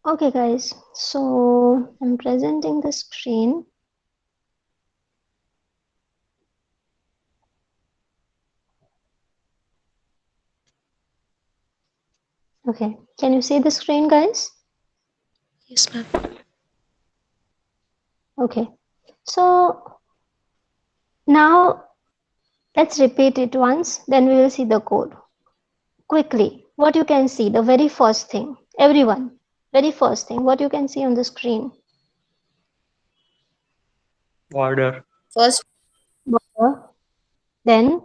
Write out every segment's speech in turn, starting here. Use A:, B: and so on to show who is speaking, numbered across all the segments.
A: Okay, guys, so I'm presenting the screen. Okay, can you see the screen, guys?
B: Yes, ma'am.
A: Okay, so now let's repeat it once, then we will see the code. Quickly, what you can see, the very first thing, everyone, very first thing, what you can see on the screen.
C: Border.
D: First,
A: Border, then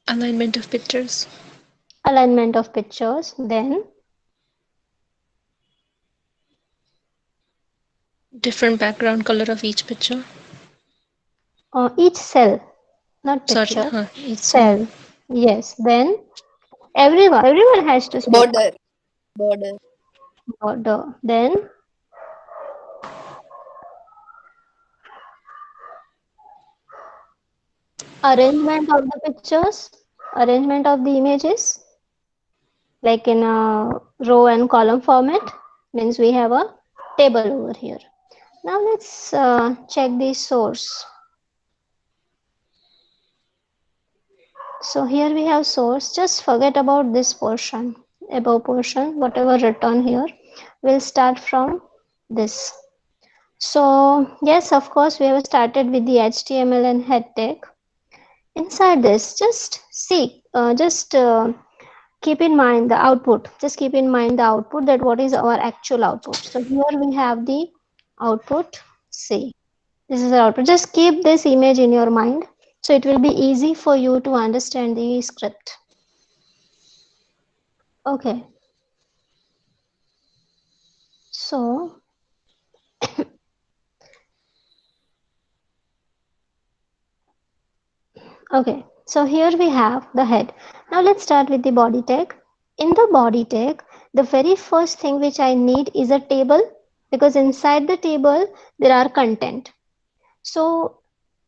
B: Alignment of pictures.
A: alignment of pictures, then
B: Different background color of each picture.
A: each cell, not
B: Sorry,
A: picture,
B: each cell.
A: cell. Yes, then everyone has to speak.
D: border, border,
A: Border, then arrangement of the pictures, arrangement of the images, like in a row and column format, means we have a table over here. Now let's check the source. So here we have source. Just forget about this portion, above portion, whatever written here. We'll start from this. So yes, of course, we have started with the HTML and head tag. Inside this, just see, just keep in mind the output. Just keep in mind the output, that what is our actual output. So here we have the output. See, this is the output. Just keep this image in your mind, so it will be easy for you to understand the script. Okay, so okay, so here we have the head. Now let's start with the body tag. In the body tag, the very first thing which I need is a table, because inside the table there are content. So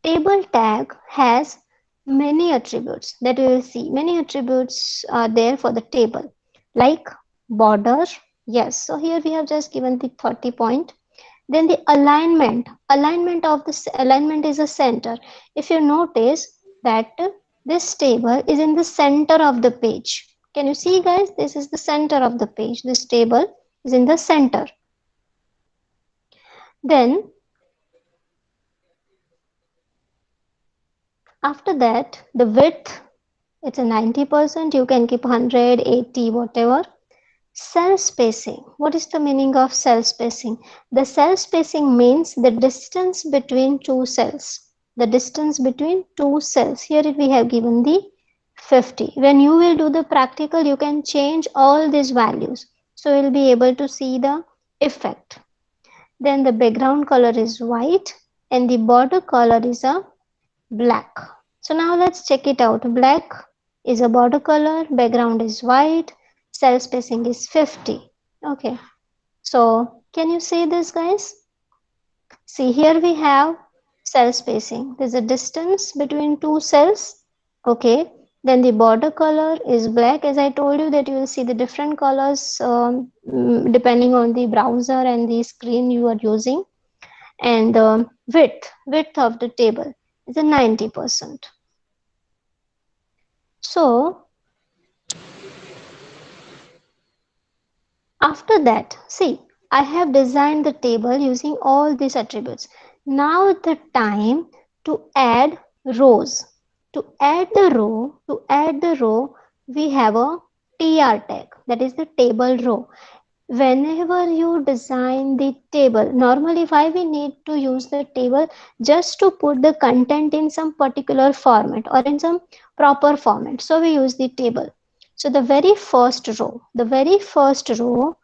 A: table tag has many attributes that we will see. Many attributes are there for the table, like border. Yes, so here we have just given the 30 point. Then the alignment of the alignment is a center. If you notice that this table is in the center of the page. Can you see, guys? This is the center of the page. This table is in the center. Then after that, the width, it's a 90%. You can keep 100, 80, whatever. Cell spacing. What is the meaning of cell spacing? The cell spacing means the distance between two cells. The distance between two cells. Here we have given the 50. When you will do the practical, you can change all these values. So you will be able to see the effect. Then the background color is white and the border color is a black. So now let's check it out. Black is a border color, background is white, cell spacing is 50. Okay, so can you see this, guys? See, here we have cell spacing. There's a distance between two cells. Okay, then the border color is black. As I told you that you will see the different colors depending on the browser and the screen you are using. And the width of the table is a 90%. So after that, see, I have designed the table using all these attributes. Now the time to add rows. To add the row, we have a tr tag, that is the table row. Whenever you design the table, normally why we need to use the table? Just to put the content in some particular format or in some proper format. So we use the table. So the very first row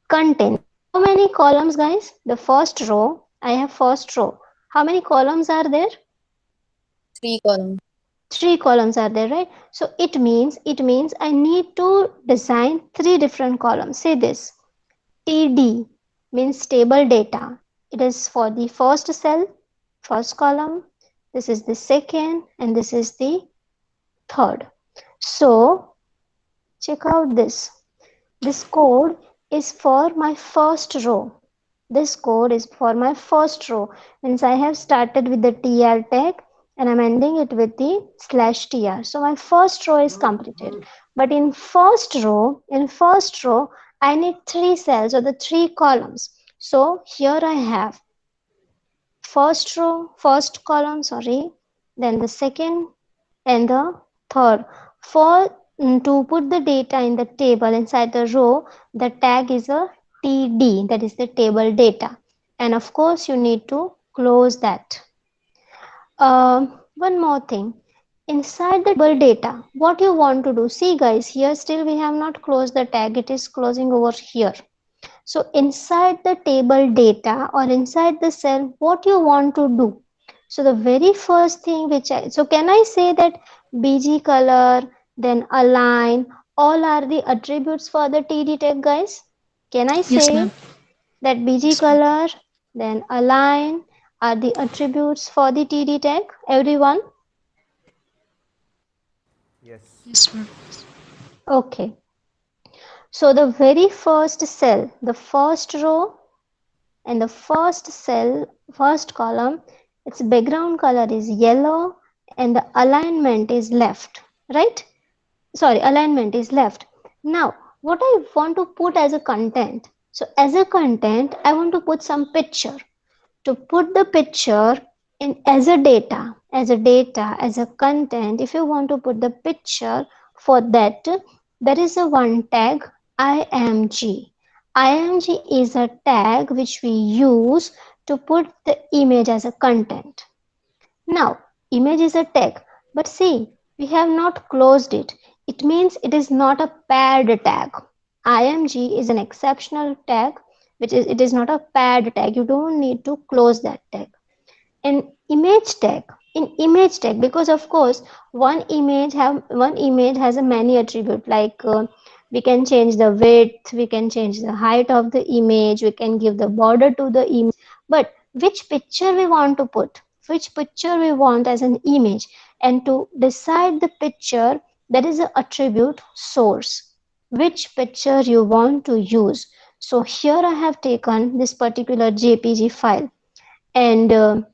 A: contains how many columns, guys? The first row, I have first row. How many columns are there?
D: three column,
A: Three columns are there, right? So it means I need to design three different columns. Say this. TD means table data. It is for the first cell, first column. This is the second, and this is the third. So check out this. This code is for my first row. This code is for my first row. Means I have started with the tr tag and I'm ending it with the /tr. So my first row is completed. But in first row, I need 3 cells or the 3 columns. So here I have first column, sorry, then the second and the third. For to put the data in the table inside the row, the tag is a td, that is the table data, and of course you need to close that. One more thing, inside the table data, what you want to do, see guys, here still we have not closed the tag, it is closing over here. So inside the table data or inside the cell, what you want to do? So the very first thing so can I say that BG color, then align, all are the attributes for the TD tag, guys? Can I
B: Yes, ma'am.
A: say that BG
B: Yes, ma'am.
A: color, then align are the attributes for the TD tag? Everyone?
C: Yes.
B: Yes, ma'am.
A: Okay. So the very first cell, the first row and the first cell, first column, its background color is yellow and the alignment is left, right? Sorry, alignment is left. Now, what I want to put as a content. So as a content, I want to put some picture. To put the picture in as a data, as a content, if you want to put the picture, for that, there is a one tag img. Img is a tag which we use to put the image as a content. Now, image is a tag, but see, we have not closed it. It means it is not a paired tag. IMG is an exceptional tag, which is it is not a paired tag. You don't need to close that tag. In image tag, because of course one image has a many attribute, like we can change the width, we can change the height of the image, we can give the border to the image, but which picture we want to put, which picture we want as an image, and to decide the picture, there is an attribute source, which picture you want to use. So here I have taken this particular jpg file, and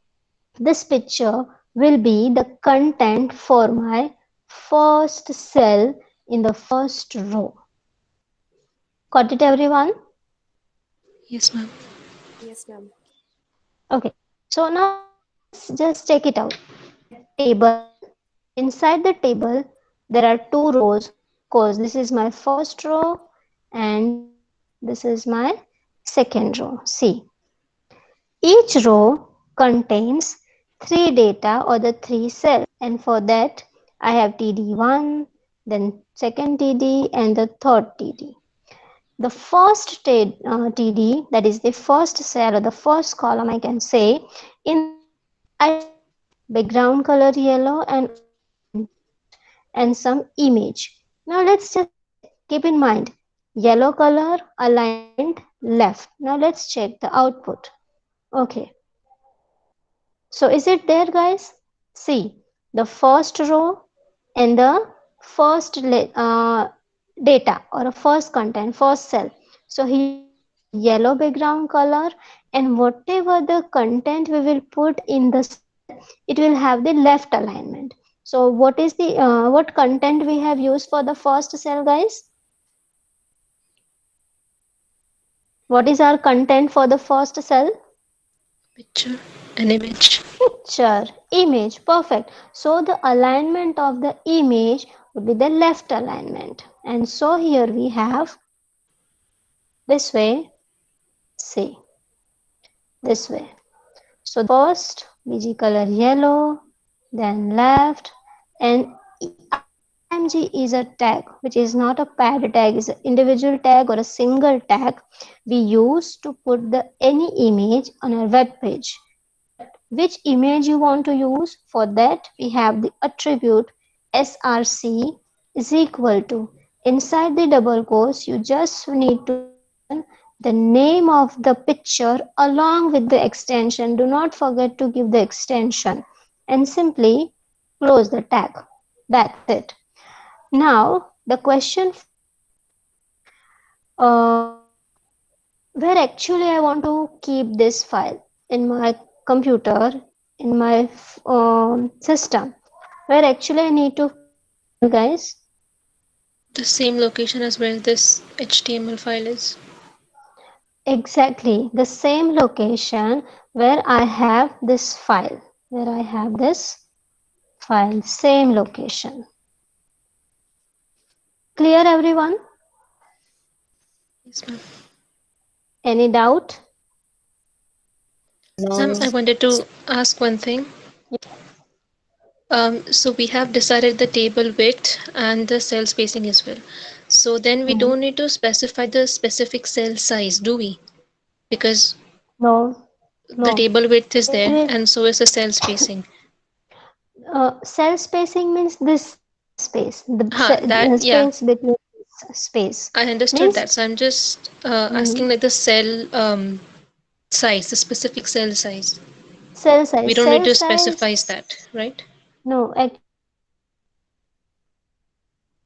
A: this picture will be the content for my first cell in the first row. Got it, everyone?
B: Yes, ma'am.
D: Yes, ma'am.
A: Okay. So now let's just check it out. Table. Inside the table, there are 2 rows. Of course, this is my first row and this is my second row. See, each row contains 3 data or the 3 cells, and for that I have TD1, then second TD and the third TD. The first TD, that is the first cell or the first column, I can say, in that I have background color yellow and alignment left and some image. Now let's just check. Keep in mind, yellow color, alignment left. Now let's check the output. Okay. So is it there, guys? See, the first row and the first data or a first content, first cell. So here we have yellow background color, and whatever the content we will put in the cell, it will have the left alignment. So what is the what content we have used for the first cell, guys? What is our content for the first cell?
B: Picture, an image.
A: Picture, image, perfect. So the alignment of the image would be the left alignment. And so here we have this way, see, this way. So first BG color yellow, then left, and IMG is a tag which is not a paired tag, is an individual tag or a single tag we use to put the any image on a web page. But which image you want to use? For that we have the attribute src is equal to, inside the double quotes you just need to mention the name of the picture along with the extension. Do not forget to give the extension and simply close the tag. That's it. Now the question uh, where actually I want to keep this file in my computer, in my system, where actually I need to, guys.
B: The same location as where this HTML file is.
A: Exactly the same location where I have this file, where I have this file, same location. Clear, everyone?
B: Yes, ma'am.
A: Any doubt?
B: Ma'am,
D: No.
B: I wanted to ask one thing. So we have decided the table width and the cell spacing as well. So then we
A: Mhm.
B: don't need to specify the specific cell size, do we? Because
A: No,
B: the
A: no.
B: table width is
A: It
B: there
A: will,
B: and so is the cell spacing.
A: cell spacing means this space,
B: That,
A: the
B: yeah,
A: space between this space
B: I understood
A: means.
B: that. So I'm just
A: Mhm.
B: asking like the cell size, the specific cell size.
A: Cell
B: We
A: size.
B: don't need
A: Cell
B: to specify
A: size.
B: that, right?
A: No,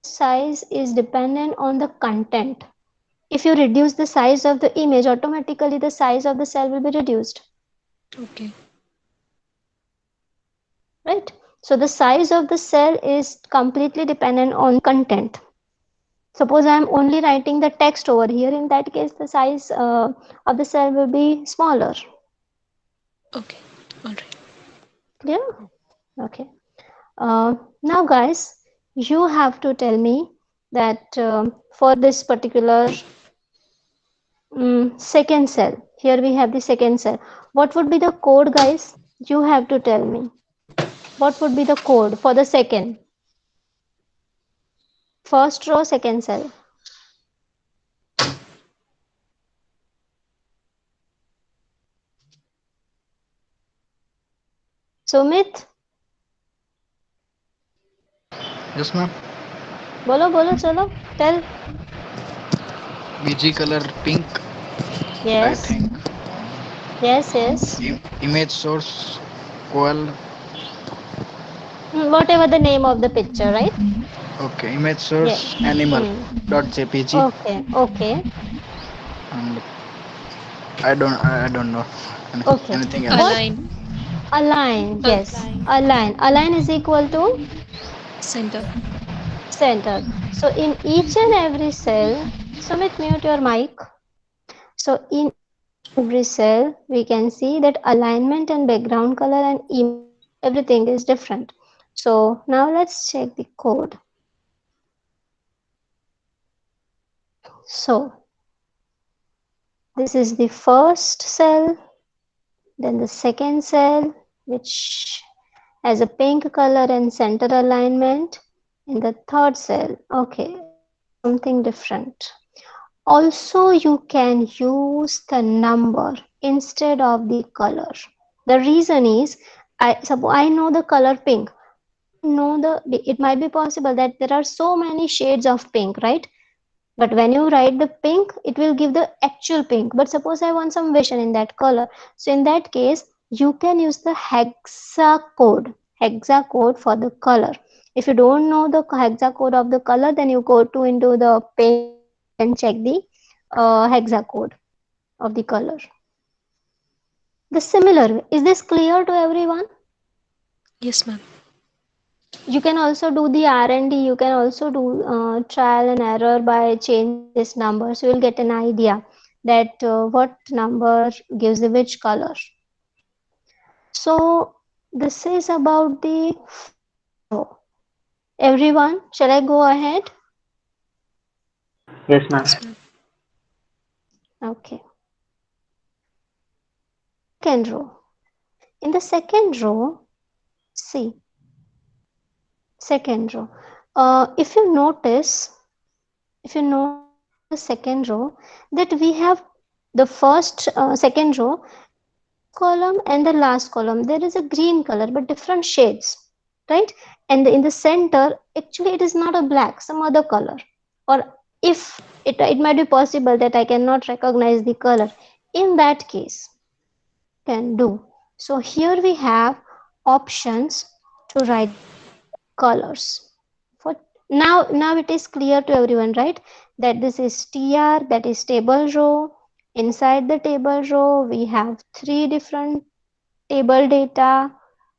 A: size is dependent on the content. If you reduce the size of the image, automatically the size of the cell will be reduced,
B: Okay.
A: right? So the size of the cell is completely dependent on content. Suppose I am only writing the text over here. In that case, the size of the cell will be smaller.
B: Okay. All right.
A: Clear? Okay. Now, guys, you have to tell me that for this particular second cell, here we have the second cell. What would be the code, guys? You have to tell me. What would be the code for the second? First row, second cell. Sumit,
C: Yes, ma'am.
A: बोलो बोलो चलो. Tell.
C: BG color pink, I
A: Yes,
C: think.
A: yes, yes.
C: Image source coal.
A: Whatever the name of the picture, right?
C: Okay, image
A: Yeah.
C: source animal
A: Hmm.
C: dot jpg,
A: Okay, okay,
C: and I don't know
A: okay.
C: anything
A: What?
C: else.
B: Align.
A: Align,
B: Uh,
A: yes. Align. Align is equal to
B: Center.
A: center. So in each and every cell, Sumit, mute your mic. So in every cell, we can see that alignment and background color and everything is different. So now let's check the code. So this is the first cell, then the second cell, which has a pink color and center alignment. In the third cell, okay, something different. Also, you can use the number instead of the color. The reason is, I know the color pink. Know the, it might be possible that there are so many shades of pink, right? But when you write the pink, it will give the actual pink. But suppose I want some variation in that color. So in that case, you can use the hexa code for the color. If you don't know the hexa code of the color, then you go to into the paint and check the hexa code of the color. The similar, is this clear to everyone?
B: Yes, ma'am.
A: You can also do the R&D. You can also do trial and error by changing this number. So you'll get an idea that what number gives the which color. So this is about the row. Everyone, shall I go ahead?
E: Yes, ma'am.
B: Yes, ma'am.
A: Okay. Second row. In the second row, see, second row. If you notice, if you notice in the second row that we have the first second row column and the last column, there is a green color but different shades, right? And in the center, actually it is not a black, some other color. Or if it might be possible that I cannot recognize the color, in that case can do. So here we have options to write colors. For now it is clear to everyone, right? that this is TR, that is table row. Inside the table row, we have three different table data,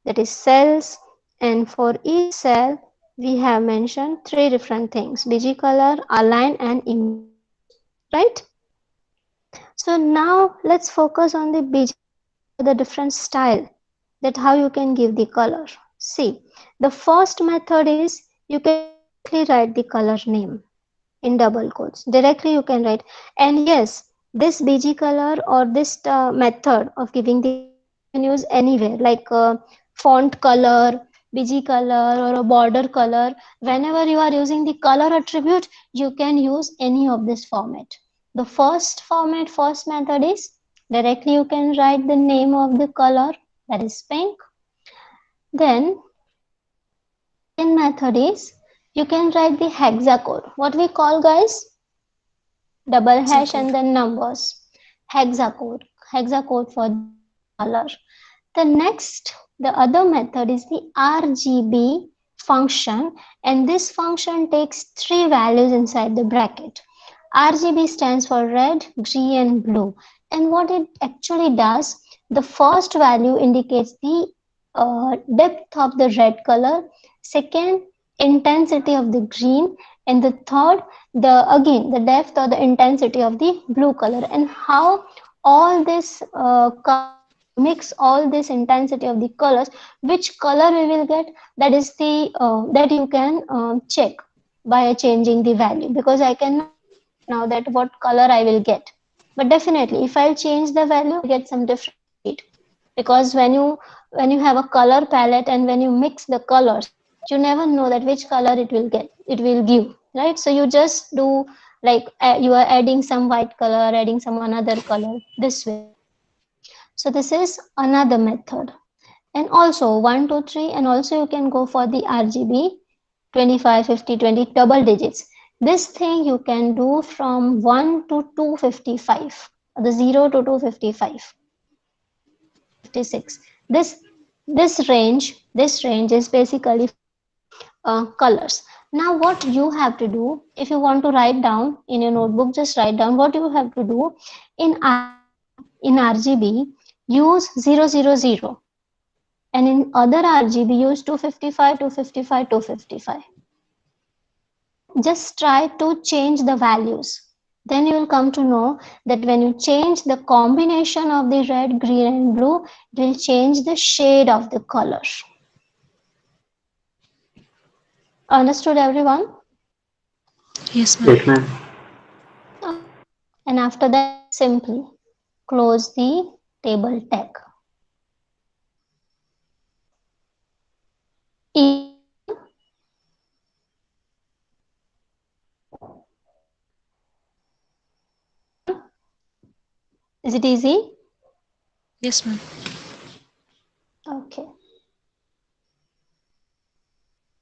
A: that is cells, and for each cell, we have mentioned three different things: bg color, align, and image, right? So now let's focus on the bg, the different style, that how you can give the color. See, the first method is you can directly write the color name in double quotes. Directly you can write. And yes, this bg color or this method of giving the color you can use anywhere, like font color, bg color, or a border color. Whenever you are using the color attribute, you can use any of this format. The first method is directly you can write the name of the color, that is pink. Then second method is you can write the hexacode. What we call, guys? Double hash and
B: Hexacode.
A: then numbers. Hexacode for the color. The next, the other method is the RGB function, and this function takes three values inside the bracket. RGB stands for red, green, and blue. And what it actually does, the first value indicates the depth of the red color, second, intensity of the green, and the third, the depth or the intensity of the blue color. And how all this colors, when you mix all this intensity of the colors, which color we will get, that is the that you can check by changing the value, because I cannot say right now that what color I will get, but definitely if I'll change the value, I'll get some different shade. Because when you have a color palette and when you mix the colors, you never know that which color it will give, right? So you just do like you are adding some white color, adding some another color, this way. So this is another method. And also 1 2 3, and also you can go for the RGB 25 50 20 double digits. This thing you can do from 1 to 255, the 0 to 255, 56. This range is basically for the colors. Now what you have to do, if you want to write down in your notebook, just write down what you have to do. In RGB use 000, and in other RGB use 255 255 255. Now just try to change the values. Then you will come to know that when you change the combination of the red, green, and blue, it will change the shade of the color. Understood, everyone?
B: Yes, ma'am.
E: Yes, ma'am.
A: Okay. And after that, simply close the table tag. Easy, everyone? Everyone? Is it easy?
B: Yes, ma'am.
A: Okay.